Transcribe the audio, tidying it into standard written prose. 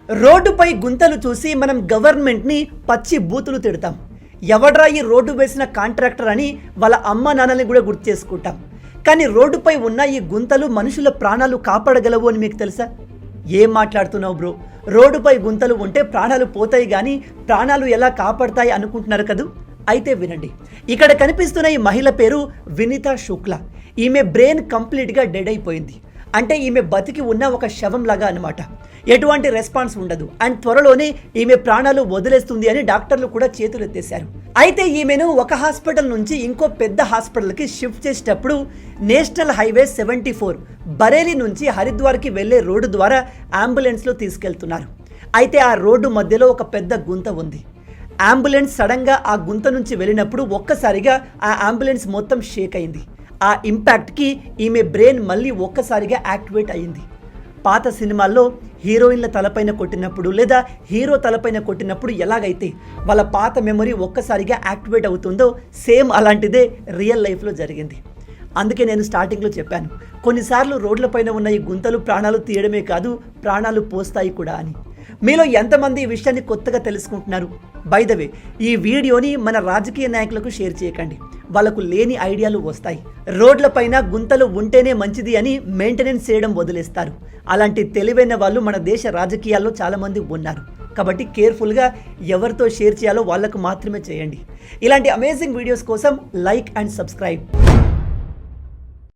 రోడ్డుపై గుంతలు చూసి మనం గవర్నమెంట్ని పచ్చి బూతులు తిడతాం. ఎవడ్రా ఈ రోడ్డు వేసిన కాంట్రాక్టర్ అని వాళ్ళ అమ్మ నాన్నల్ని కూడా గుర్తు చేసుకుంటాం. కానీ రోడ్డుపై ఉన్న ఈ గుంతలు మనుషుల ప్రాణాలు కాపాడగలవు అని మీకు తెలుసా? ఏం మాట్లాడుతున్నావు బ్రో? రోడ్డుపై గుంతలు ఉంటే ప్రాణాలు పోతాయి కానీ ప్రాణాలు ఎలా కాపాడతాయి అనుకుంటున్నారు కదూ? అయితే వినండి. ఇక్కడ కనిపిస్తున్న ఈ మహిళ పేరు వినీతా శుక్లా. ఈమె బ్రెయిన్ కంప్లీట్గా డెడ్ అయిపోయింది. అంటే ఈమె బతికి ఉన్న ఒక శవం లాగా అనమాట. ఎటువంటి రెస్పాన్స్ ఉండదు అండ్ త్వరలోనే ఈమె ప్రాణాలు వదిలేస్తుంది అని డాక్టర్లు కూడా చేతులు ఎత్తేశారు. అయితే ఈమెను ఒక హాస్పిటల్ నుంచి ఇంకో పెద్ద హాస్పిటల్కి షిఫ్ట్ చేసేటప్పుడు నేషనల్ హైవే 74 బరేలీ నుంచి హరిద్వార్కి వెళ్లే రోడ్డు ద్వారా అంబులెన్స్లో తీసుకెళ్తున్నారు. అయితే ఆ రోడ్డు మధ్యలో ఒక పెద్ద గుంత ఉంది. అంబులెన్స్ సడన్గా ఆ గుంత నుంచి వెళ్ళినప్పుడు ఒక్కసారిగా ఆ అంబులెన్స్ మొత్తం షేక్ అయింది. ఆ ఇంపాక్ట్కి ఈమె బ్రెయిన్ మళ్ళీ ఒక్కసారిగా యాక్టివేట్ అయ్యింది. పాత సినిమాల్లో హీరోయిన్ల తలపైన కొట్టినప్పుడు లేదా హీరో తలపైన కొట్టినప్పుడు ఎలాగైతే వాళ్ళ పాత మెమరీ ఒక్కసారిగా యాక్టివేట్ అవుతుందో సేమ్ అలాంటిదే రియల్ లైఫ్లో జరిగింది. అందుకే నేను స్టార్టింగ్లో చెప్పాను, కొన్నిసార్లు రోడ్లపైన ఉన్న ఈ గుంతలు ప్రాణాలు తీయడమే కాదు ప్రాణాలు పోస్తాయి కూడా అని. మీలో ఎంతమంది ఈ విషయాన్ని కొత్తగా తెలుసుకుంటున్నారు? బై ద వే, ఈ వీడియోని మన రాజకీయ నాయకులకు షేర్ చేయకండి. వాళ్ళకు లేని ఐడియాలు వస్తాయి. రోడ్లపైన గుంతలు ఉంటేనే మంచిది అని మెయింటెనెన్స్ చేయడం వదిలేస్తారు. అలాంటి తెలివైన వాళ్ళు మన దేశ రాజకీయాల్లో చాలామంది ఉన్నారు. కాబట్టి కేర్ఫుల్గా ఎవరితో షేర్ చేయాలో వాళ్ళకు మాత్రమే చేయండి. ఇలాంటి అమేజింగ్ వీడియోస్ కోసం లైక్ అండ్ సబ్స్క్రైబ్.